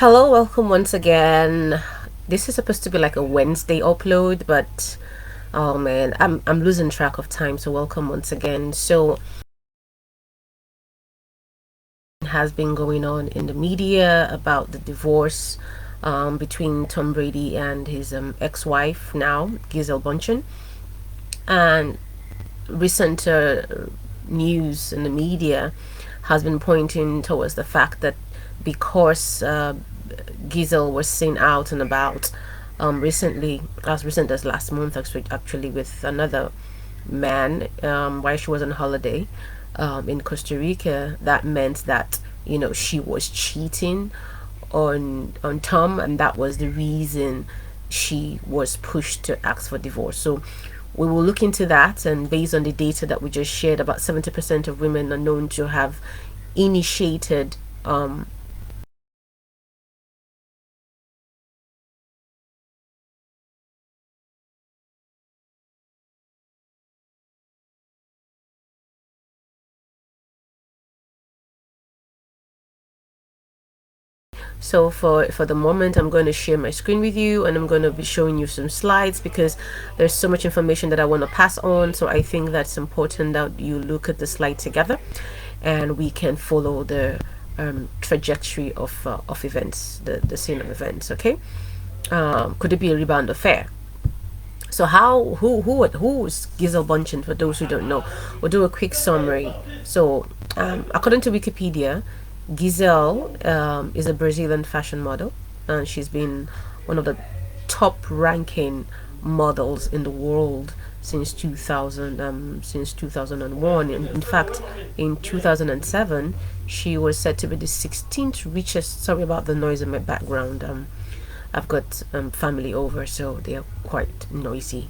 Hello, welcome once again. This is supposed to be like a Wednesday upload, but oh man, I'm losing track of time. So welcome once again. So has been going on in the media about the divorce between Tom Brady and his ex-wife now, Giselle Bundchen, and recent news in the media has been pointing towards the fact that because Giselle was seen out and about recently, as recent as last month, actually with another man while she was on holiday in Costa Rica, that meant that she was cheating on Tom, and that was the reason she was pushed to ask for divorce. So we will look into that, and based on the data that we just shared, about 70% of women are known to have initiated So for the moment, I'm going to share my screen with you, and I'm going to be showing you some slides because there's so much information that I want to pass on. So I think that's important that you look at the slide together, and we can follow the trajectory of events, the scene of events. Okay, could it be a rebound affair? So how who's Giselle Bundchen? For those who don't know, we'll do a quick summary. So according to Wikipedia, Giselle is a Brazilian fashion model, and she's been one of the top ranking models in the world since 2000 since 2001. In fact, in 2007, she was said to be the 16th richest. Sorry about the noise in my background. I've got family over, so they are quite noisy.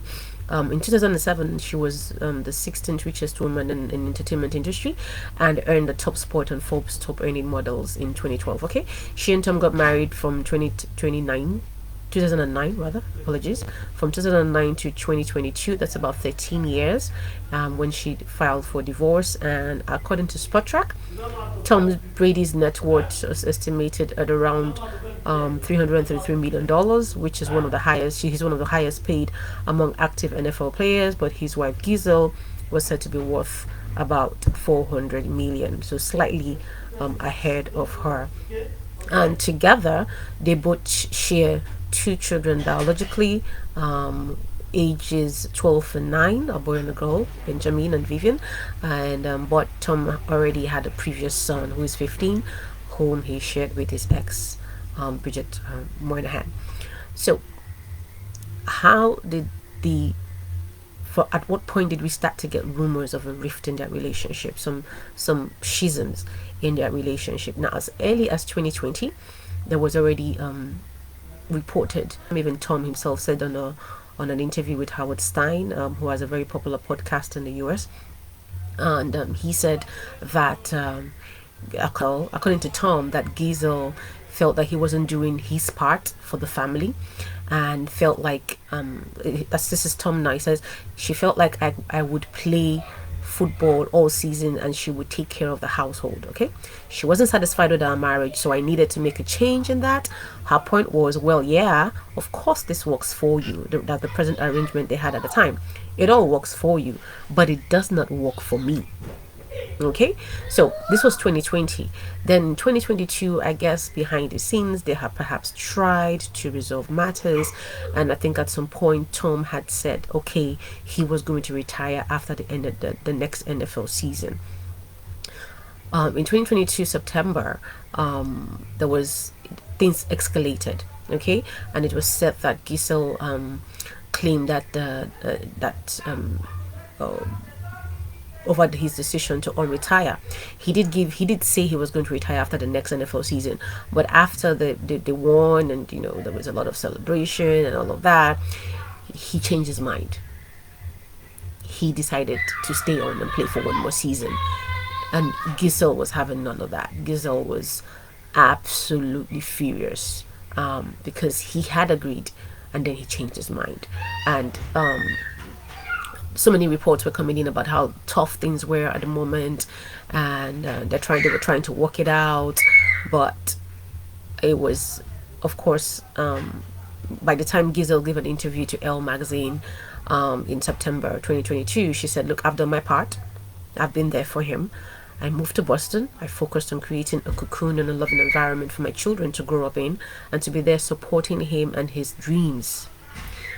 In 2007, she was the 16th richest woman in entertainment industry, and earned the top spot on Forbes top earning models in 2012. Okay, she and Tom got married from 2009 rather, apologies, from 2009 to 2022. That's about 13 years when she filed for divorce. And according to Spottrack, Tom Brady's net worth is estimated at around $333 million, which is one of the highest. He's one of the highest paid among active NFL players. But his wife Giselle was said to be worth about 400 million, so slightly ahead of her. And together, they both share two children biologically, ages 12 and 9, a boy and a girl, Benjamin and Vivian. And but Tom already had a previous son who is 15, whom he shared with his ex, Bridget Moynihan. So how did the for at what point did we start to get rumors of a rift in their relationship, some schisms in their relationship? Now, as early as 2020, there was already reported. Even Tom himself said on an interview with Howard Stein, who has a very popular podcast in the U.S., and he said that according to Tom, that Giselle felt that he wasn't doing his part for the family, and felt like this is Tom now. He says she felt like I would play football all season and she would take care of the household. Okay, she wasn't satisfied with our marriage, so I needed to make a change in that. Her point was, well, yeah, of course this works for you, that the present arrangement they had at the time, it all works for you, but it does not work for me. Okay, so this was 2020. Then in 2022, I guess behind the scenes they have perhaps tried to resolve matters, and I think at some point Tom had said okay, he was going to retire after the end of the next NFL season. In 2022 September, there was things escalated. Okay, and it was said that Giselle claimed that uh, over his decision to unretire. He did say he was going to retire after the next NFL season, but after they won, and there was a lot of celebration and all of that, he changed his mind. He decided to stay on and play for one more season. And Giselle was having none of that. Giselle was absolutely furious because he had agreed, and then he changed his mind. And so many reports were coming in about how tough things were at the moment, and they were trying to work it out. But it was, of course, by the time Giselle gave an interview to Elle magazine in September 2022, she said, "Look, I've done my part. I've been there for him. I moved to Boston. I focused on creating a cocoon and a loving environment for my children to grow up in and to be there supporting him and his dreams.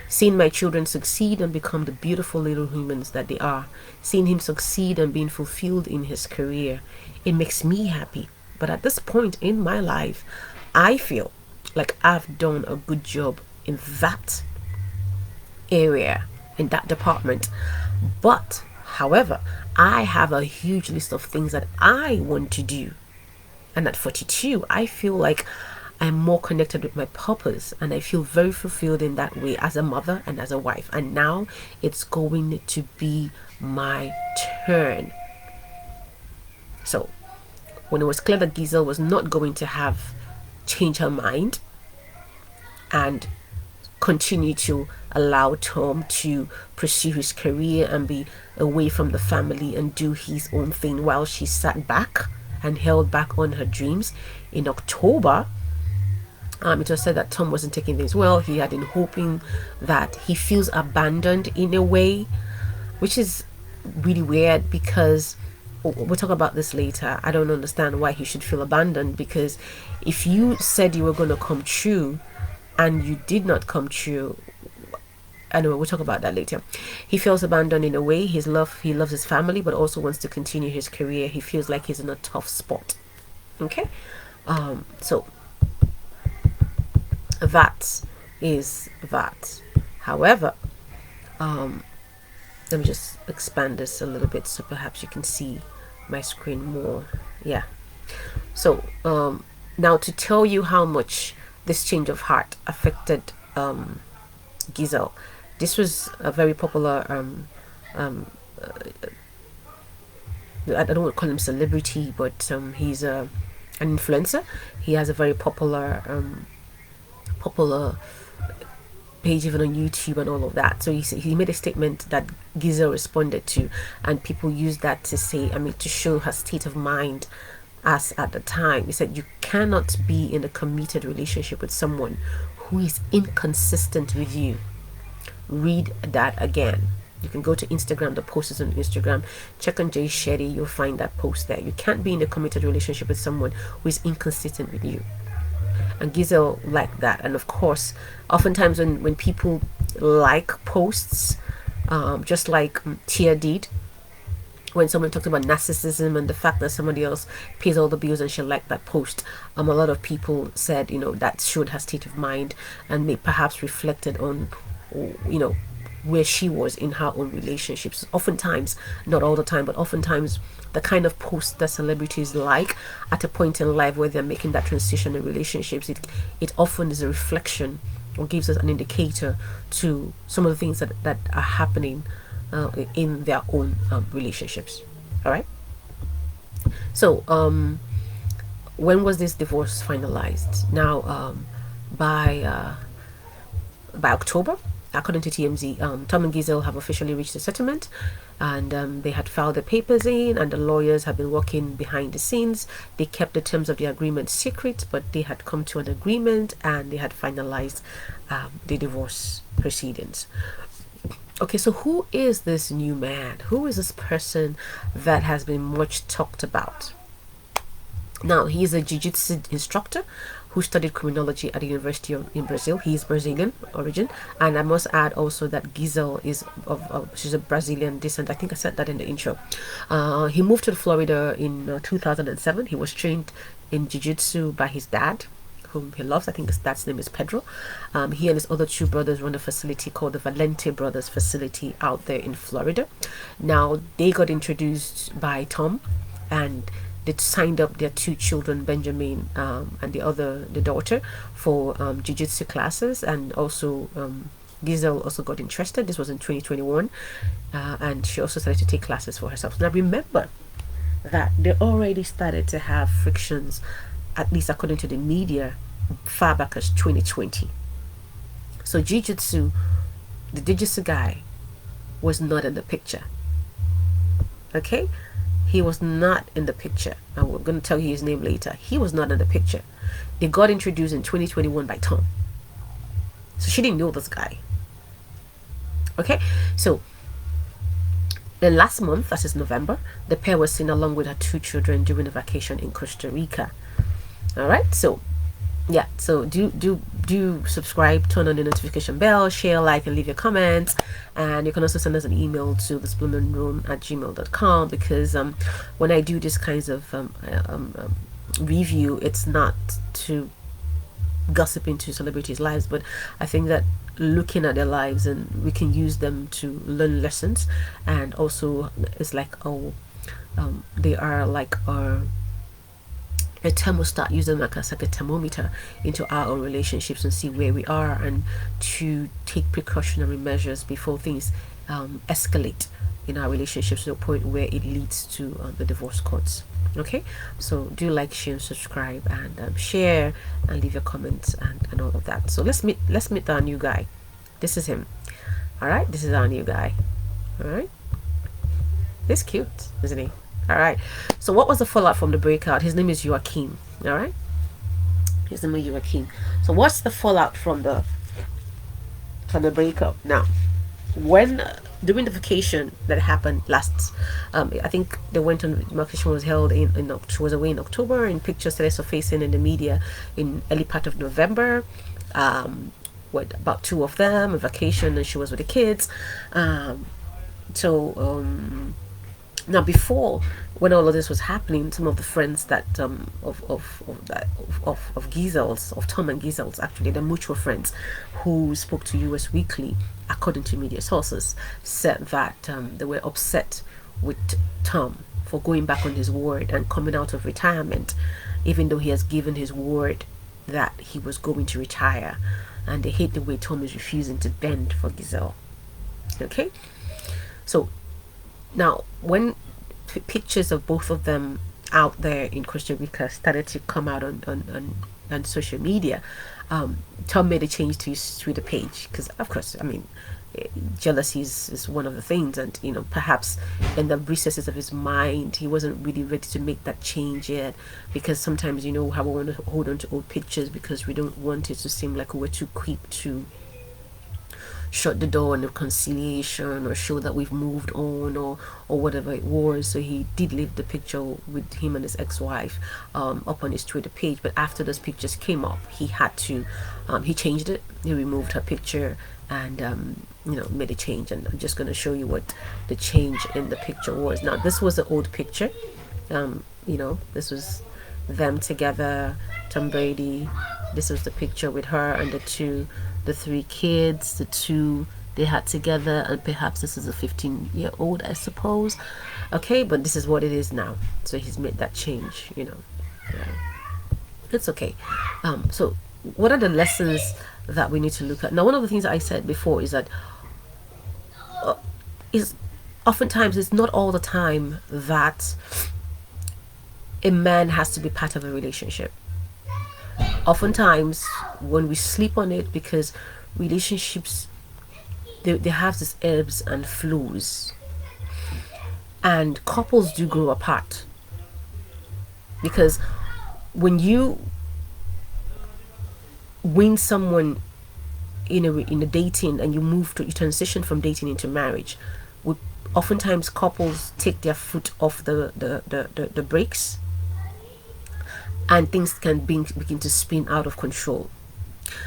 Seeing my children succeed and become the beautiful little humans that they are, seeing him succeed and being fulfilled in his career, it makes me happy. But at this point in my life, I feel like I've done a good job in that area, in that department. But, however, I have a huge list of things that I want to do. And at 42, I feel like I'm more connected with my purpose, and I feel very fulfilled in that way as a mother and as a wife. And now it's going to be my turn." So when it was clear that Giselle was not going to have change her mind and continue to allow Tom to pursue his career and be away from the family and do his own thing while she sat back and held back on her dreams, in October, it was said that Tom wasn't taking things well. He had been hoping that he feels abandoned in a way, which is really weird because we'll talk about this later. I don't understand why he should feel abandoned, because if you said you were going to come true and you did not come true, anyway, we'll talk about that later. He feels abandoned in a way. He loves his family, but also wants to continue his career. He feels like he's in a tough spot. Okay, so that is that. However, let me just expand this a little bit so perhaps you can see my screen more. Yeah. So now to tell you how much this change of heart affected Giselle. This was a very popular I don't want to call him celebrity, but he's an influencer. He has a very popular page even on YouTube and all of that. So he made a statement that Giselle responded to, and people used that to say, to show her state of mind as at the time. He said, "You cannot be in a committed relationship with someone who is inconsistent with you." Read that again. You can go to Instagram. The post is on Instagram. Check on Jay Shetty. You'll find that post there. You can't be in a committed relationship with someone who is inconsistent with you. And Giselle liked that. And of course, oftentimes when people like posts, just like Tia did, when someone talked about narcissism and the fact that somebody else pays all the bills and she liked that post, a lot of people said, that showed her state of mind and may perhaps reflected on, where she was in her own relationships. Oftentimes, not all the time, but oftentimes the kind of posts that celebrities like at a point in life where they're making that transition in relationships, it often is a reflection or gives us an indicator to some of the things that are happening in their own relationships. All right. So when was this divorce finalized? Now by October, according to TMZ, Tom and Giselle have officially reached a settlement, and they had filed the papers in, and the lawyers have been working behind the scenes. They kept the terms of the agreement secret, but they had come to an agreement and they had finalized the divorce proceedings. Okay, so who is this new man? Who is this person that has been much talked about? Now, he is a jiu-jitsu instructor who studied criminology at the University in Brazil. He is Brazilian origin, and I must add also that Giselle is she's a Brazilian descent. I think I said that in the intro. He moved to Florida in 2007. He was trained in jiu-jitsu by his dad, whom he loves. I think his dad's name is Pedro. He and his other two brothers run a facility called the Valente Brothers Facility out there in Florida. Now, they got introduced by Tom, and they signed up their two children, Benjamin and the daughter, for jiu-jitsu classes, and also Giselle also got interested. This was in 2021, and she also started to take classes for herself. Now remember that they already started to have frictions, at least according to the media, far back as 2020. So the jiu-jitsu guy was not in the picture. Okay, He was not in the picture. And we're going to tell you his name later. He was not in the picture. They got introduced in 2021 by Tom. So she didn't know this guy. Okay, so the last month, that is November, the pair was seen along with her 2 children during a vacation in Costa Rica. All right, so yeah, so do subscribe, turn on the notification bell, share, like, and leave your comments. And you can also send us an email to thesblooming@gmail.com, because when I do these kinds of review, it's not to gossip into celebrities' lives, but I think that looking at their lives, and we can use them to learn lessons. And also it's like, they are like a thermostat. Use them like a thermometer into our own relationships and see where we are, and to take precautionary measures before things escalate in our relationships to the point where it leads to the divorce courts. Okay, so do like, share, and subscribe, and share, and leave your comments, and all of that. So let's meet our new guy. This is him. All right, this is our new guy. All right, he's cute, isn't he? All right, so what was the fallout from the breakout? His name is Joaquin. All right, his name is Joaquin. So what's the fallout from the breakup? Now, when during the vacation that happened last, I think they went on, vacation was held in she was away in October, and pictures started surfacing in the media in early part of November, with about 2 of them on vacation, and she was with the kids. Now, before, when all of this was happening, some of the friends that of Giselle's, of Tom and Giselle's, actually, the mutual friends who spoke to US Weekly, according to media sources, said that they were upset with Tom for going back on his word and coming out of retirement, even though he has given his word that he was going to retire. And they hate the way Tom is refusing to bend for Giselle. Okay, so now, when pictures of both of them out there in Costa Rica started to come out on social media, Tom made a change to his Twitter page, because, of course, I mean, jealousy is one of the things, and perhaps in the recesses of his mind, he wasn't really ready to make that change yet, because sometimes how we want to hold on to old pictures because we don't want it to seem like we're too quick to shut the door on the conciliation or show that we've moved on, or whatever it was. So he did leave the picture with him and his ex-wife up on his Twitter page. But after those pictures came up, he had to he changed it. He removed her picture and made a change. And I'm just going to show you what the change in the picture was. Now, this was the old picture. This was them together, Tom Brady. This was the picture with her and the 3 kids, the 2 they had together, and perhaps this is a 15-year-old, I suppose. Okay, but this is what it is now. So he's made that change. Yeah. It's okay. So what are the lessons that we need to look at? Now, one of the things I said before is that oftentimes it's not all the time that a man has to be part of a relationship. Oftentimes when we sleep on it, because relationships, they have these ebbs and flows, and couples do grow apart, because when you win someone in a dating, and you transition from dating into marriage, oftentimes couples take their foot off the brakes, and things can begin to spin out of control.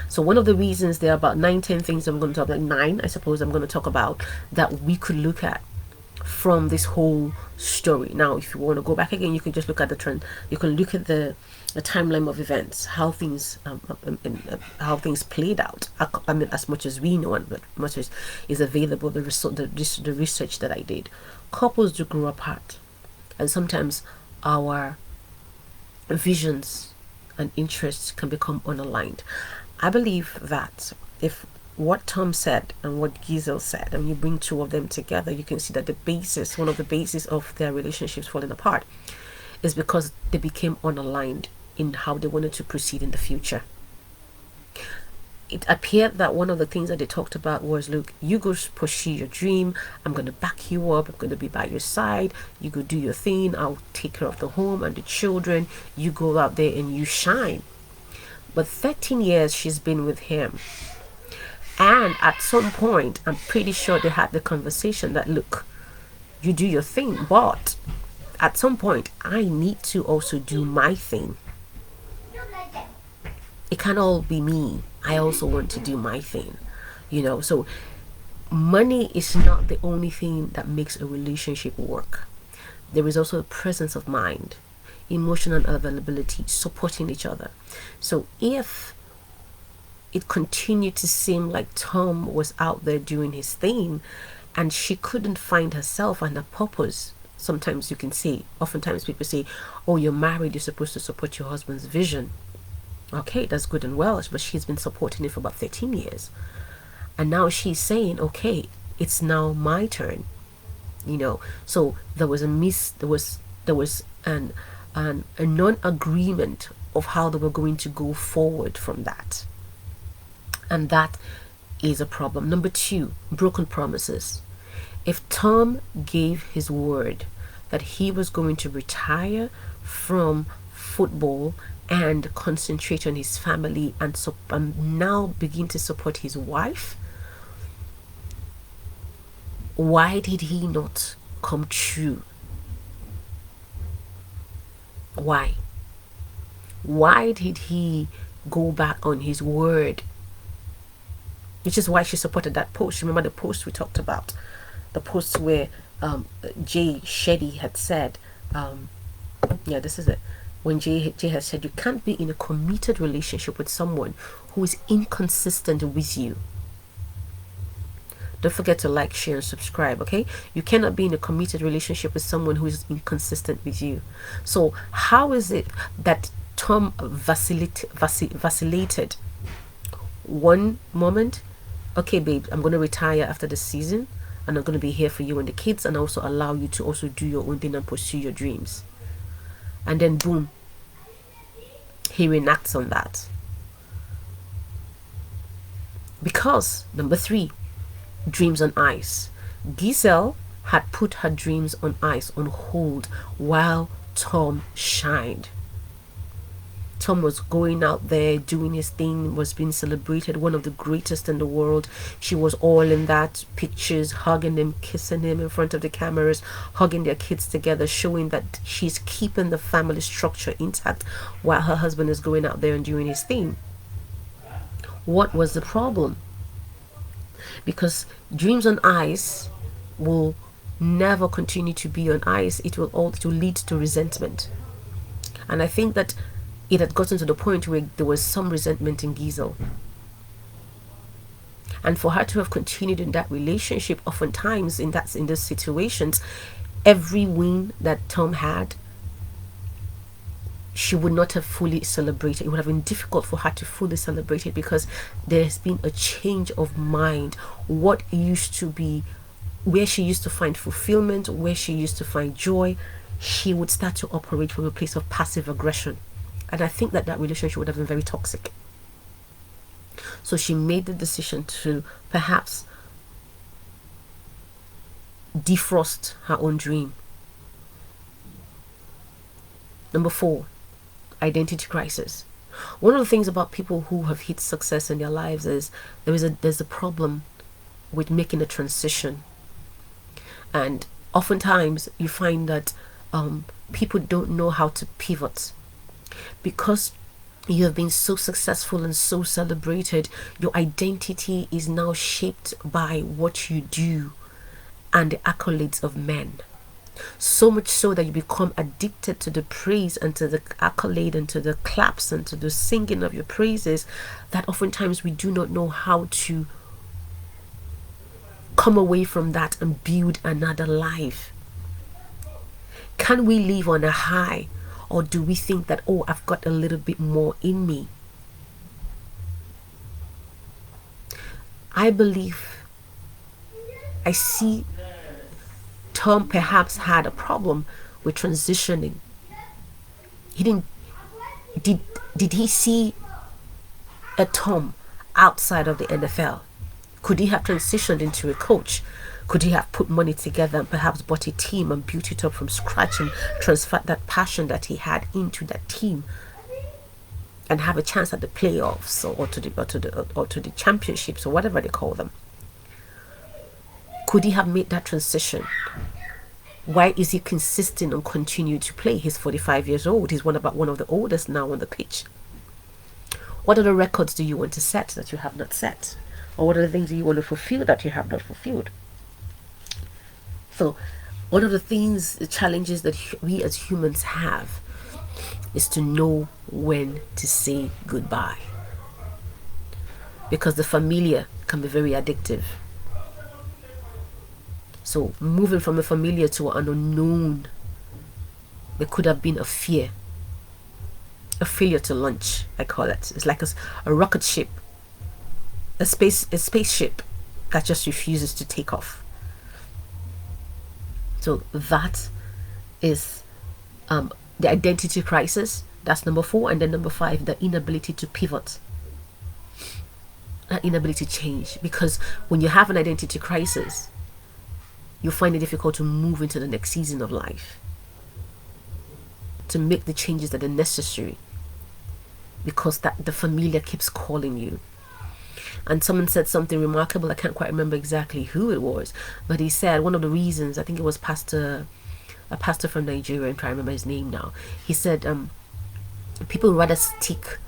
So one of the reasons, there are about 9-10 things I'm going to talk about, 9 I suppose I'm going to talk about, that we could look at from this whole story. Now, if you want to go back again, you can just look at the trend. You can look at the timeline of events, how things played out. I mean, as much as we know and as much as is available, the research that I did. Couples do grow apart, and sometimes our visions and interests can become unaligned. I believe that if what Tom said and what Giselle said, and you bring 2 of them together, you can see that one of the bases of their relationships falling apart is because they became unaligned in how they wanted to proceed in the future. it appeared that one of the things that they talked about was, look, you go pursue your dream. I'm going to back you up. I'm going to be by your side. You go do your thing. I'll take care of the home and the children. You go out there and you shine. But 13 years she's been with him. And at some point, I'm pretty sure they had the conversation that, look, you do your thing, but at some point, I need to also do my thing. It can't all be me. I also want to do my thing. So money is not the only thing that makes a relationship work. There is also a presence of mind, emotional availability, supporting each other. So if it continued to seem like Tom was out there doing his thing and she couldn't find herself and her purpose, sometimes you can say, oftentimes people say, oh, you're married, you're supposed to support your husband's vision. Okay, that's good and well, but she's been supporting it for about 13 years. And now she's saying, okay, it's now my turn. So there was a non-agreement of how they were going to go forward from that. And that is a problem. Number 2, broken promises. If Tom gave his word that he was going to retire from football and concentrate on his family and now begin to support his wife, why did he not come true? Why did he go back on his word? Which is why she supported that post. Remember the post we talked about, the post where Jay Shetty had said, this is it, when Jay has said, you can't be in a committed relationship with someone who is inconsistent with you. Don't forget to like, share, and subscribe, okay? You cannot be in a committed relationship with someone who is inconsistent with you. So how is it that Tom vacillated? One moment, okay, babe, I'm going to retire after the season, and I'm going to be here for you and the kids, and also allow you to also do your own thing and pursue your dreams. And then boom, he reneged on that. Because, number 3, dreams on ice. Giselle had put her dreams on ice, on hold, while Tom shined. Tom was going out there doing his thing, was being celebrated, one of the greatest in the world. She was all in that, pictures, hugging him, kissing him in front of the cameras, hugging their kids together, showing that she's keeping the family structure intact while her husband is going out there and doing his thing. What was the problem? Because dreams on ice will never continue to be on ice. It will lead to resentment. And I think that it had gotten to the point where there was some resentment in Giselle. And for her to have continued in that relationship, oftentimes in those situations, every win that Tom had, she would not have fully celebrated. It would have been difficult for her to fully celebrate it because there's been a change of mind. What used to be, where she used to find fulfillment, where she used to find joy, she would start to operate from a place of passive aggression. And I think that relationship would have been very toxic. So she made the decision to perhaps defrost her own dream. Number 4, identity crisis. One of the things about people who have hit success in their lives is there's a problem with making a transition. And oftentimes you find that people don't know how to pivot. Because you have been so successful and so celebrated, your identity is now shaped by what you do and the accolades of men. So much so that you become addicted to the praise and to the accolade and to the claps and to the singing of your praises, that oftentimes we do not know how to come away from that and build another life. Can we live on a high? Or do we think that, oh, I've got a little bit more in me? I see Tom perhaps had a problem with transitioning. Did he see a Tom outside of the NFL? Could he have transitioned into a coach? Could he have put money together and perhaps bought a team and built it up from scratch and transferred that passion that he had into that team and have a chance at the playoffs or to the championships or whatever they call them? Could he have made that transition? Why is he consistent and continue to play? He's 45 years old. He's one of the oldest now on the pitch. What other records do you want to set that you have not set? Or what are the things that you want to fulfill that you have not fulfilled? So one of the things, the challenges that we as humans have is to know when to say goodbye. Because the familiar can be very addictive. So moving from a familiar to an unknown, there could have been a fear. A failure to launch, I call it. It's like a rocket ship, a spaceship that just refuses to take off. So that is the identity crisis. That's number 4. And then number 5, the inability to pivot. That inability to change. Because when you have an identity crisis, you find it difficult to move into the next season of life, to make the changes that are necessary, because that the familiar keeps calling you. And someone said something remarkable. I can't quite remember exactly who it was, but he said one of the reasons, I think it was a pastor from Nigeria, I'm trying to remember his name now. He said people rather stick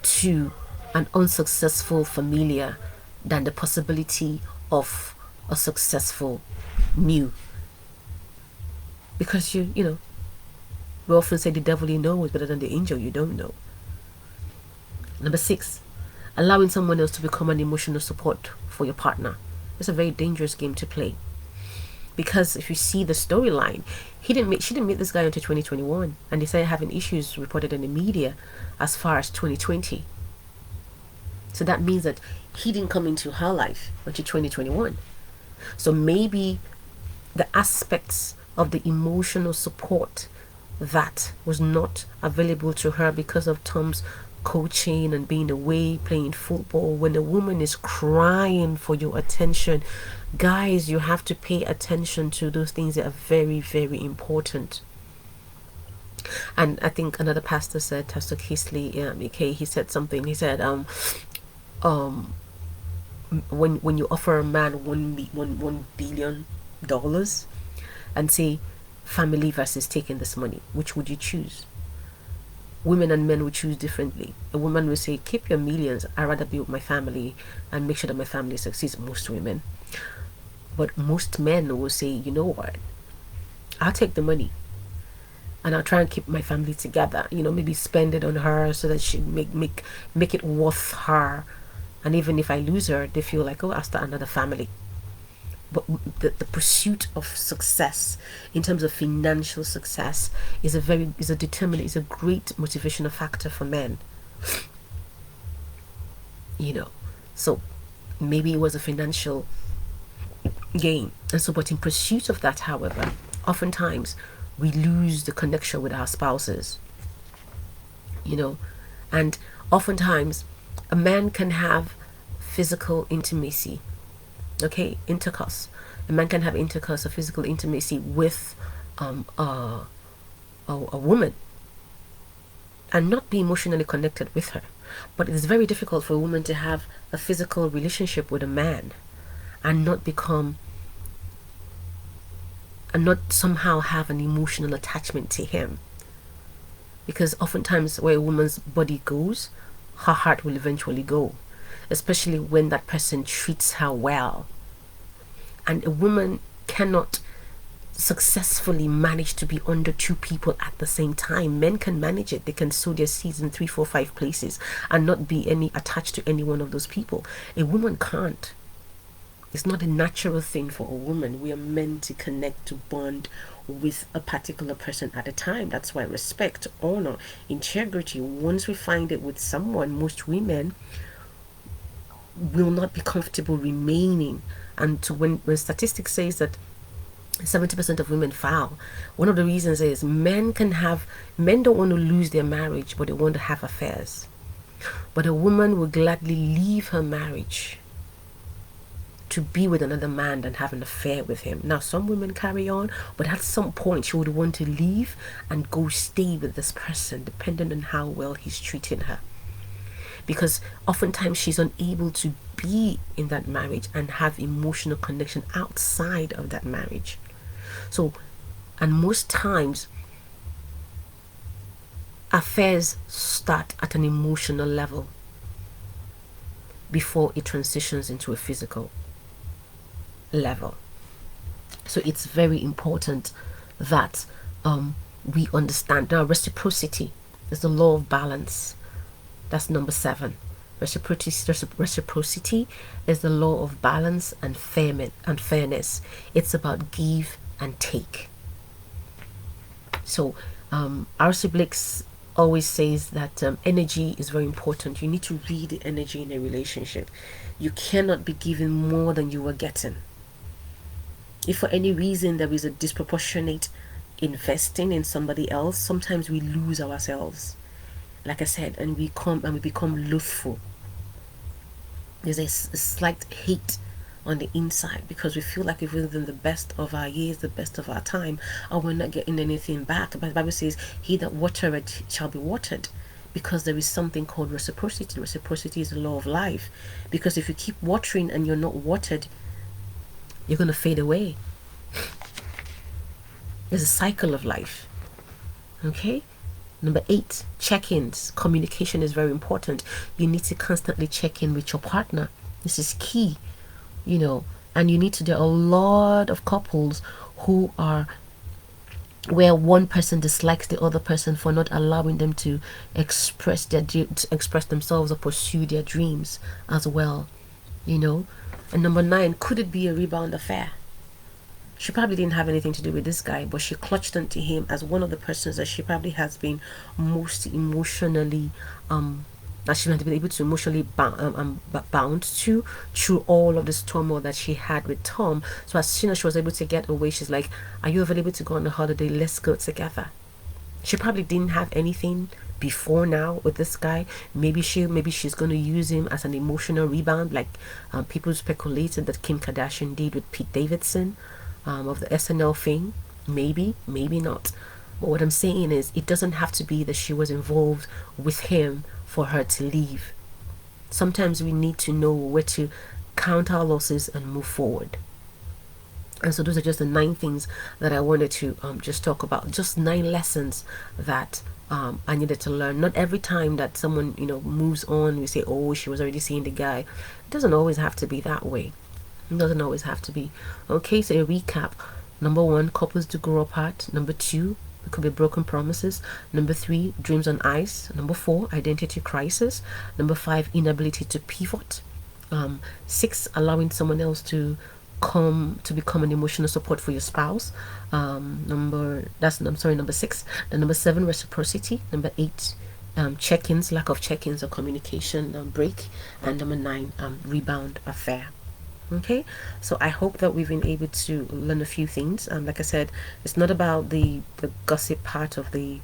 to an unsuccessful familiar than the possibility of a successful new. Because you know, we often say the devil you know is better than the angel you don't know. Number 6, allowing someone else to become an emotional support for your partner. It's a very dangerous game to play. Because if you see the storyline, she didn't meet this guy until 2021, and they started having issues reported in the media as far as 2020. So that means that he didn't come into her life until 2021. So maybe the aspects of the emotional support that was not available to her because of Tom's coaching and being away playing football. When a woman is crying for your attention, guys, you have to pay attention to those things that are very, very important. And I think another pastor said, Pastor Kisley, he said something. He said, when you offer a man $1 billion and say family versus taking this money, which would you choose? Women and men would choose differently. A woman will say, keep your millions, I'd rather be with my family and make sure that my family succeeds. Most women. But most men will say, you know what, I'll take the money and I'll try and keep my family together, you know, maybe spend it on her so that she make it worth her. And even if I lose her, they feel like, oh, I'll start another family. But the pursuit of success in terms of financial success is a great motivational factor for men. You know, so maybe it was a financial gain. And so, but in pursuit of that, however, oftentimes we lose the connection with our spouses. You know, and oftentimes a man can have physical intimacy. Okay, intercourse. A man can have intercourse or physical intimacy with a woman and not be emotionally connected with her. But it is very difficult for a woman to have a physical relationship with a man and not somehow have an emotional attachment to him. Because oftentimes where a woman's body goes, her heart will eventually go. Especially when that person treats her well. And a woman cannot successfully manage to be under 2 people at the same time. Men can manage it. They can sow their seeds in 3, 4, 5 places and not be attached to any one of those people. A woman can't. It's not a natural thing for a woman. We are meant to connect, to bond with a particular person at a time. That's why respect, honor, integrity, once we find it with someone, most women will not be comfortable remaining. And when statistics says that 70% of women foul, one of the reasons is men don't want to lose their marriage, but they want to have affairs. But a woman would gladly leave her marriage to be with another man than have an affair with him. Now, some women carry on, but at some point she would want to leave and go stay with this person, depending on how well he's treating her. Because oftentimes she's unable to be in that marriage and have emotional connection outside of that marriage. So, and most times, affairs start at an emotional level before it transitions into a physical level. So it's very important that we understand. Now, reciprocity is the law of balance. That's number 7. Reciprocity is the law of balance and fairness. It's about give and take. So R.C. Blix always says that energy is very important. You need to read the energy in a relationship. You cannot be giving more than you are getting. If for any reason there is a disproportionate investing in somebody else, sometimes we lose ourselves, like I said, and we become loathful. There's a slight hate on the inside because we feel like we've lived the best of our years, the best of our time, and we're not getting anything back. But the Bible says, he that watereth shall be watered, because there is something called reciprocity. Reciprocity is the law of life. Because if you keep watering and you're not watered, you're going to fade away. There's a cycle of life. Okay? Number 8, check-ins. Communication is very important. You need to constantly check in with your partner. This is key, and you need to. There are a lot of couples who are where one person dislikes the other person for not allowing them to express themselves or pursue their dreams as well, And number 9, could it be a rebound affair? She probably didn't have anything to do with this guy, but she clutched onto him as one of the persons that she probably has been most emotionally that she had been able to emotionally bound to through all of this turmoil that she had with Tom. So as soon as she was able to get away, she's like, are you available to go on a holiday? Let's go together. She probably didn't have anything before now with this guy. Maybe she's going to use him as an emotional rebound, like people speculated that Kim Kardashian did with Pete Davidson of the SNL thing. Maybe not. But what I'm saying is, it doesn't have to be that she was involved with him for her to leave. Sometimes we need to know where to count our losses and move forward. And so those are just the 9 things that I wanted to just talk about. Just 9 lessons that I needed to learn. Not every time that someone moves on, we say, oh, she was already seeing the guy. It doesn't always have to be that way. It doesn't always have to be. Okay, so a recap. Number 1, couples do grow apart. Number 2, it could be broken promises. Number 3, dreams on ice. Number 4, identity crisis. Number 5, inability to pivot. 6, allowing someone else to become an emotional support for your spouse. Number 6. Then number 7, reciprocity. Number 8, check-ins, lack of check-ins or communication break. And number 9, rebound affair. Okay, so I hope that we've been able to learn a few things. Like I said, it's not about the gossip part of the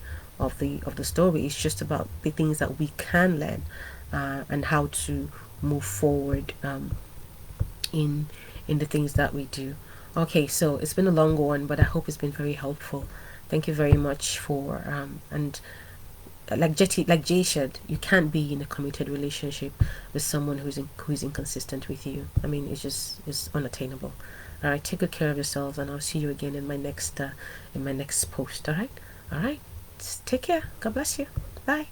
story. It's just about the things that we can learn and how to move forward in the things that we do. Okay, so it's been a long one, but I hope it's been very helpful. Thank you very much for and like Jay said, you can't be in a committed relationship with someone who's inconsistent with you. I mean, it's unattainable. All right, take good care of yourselves, and I'll see you again in my next post. All right, take care. God bless you. Bye.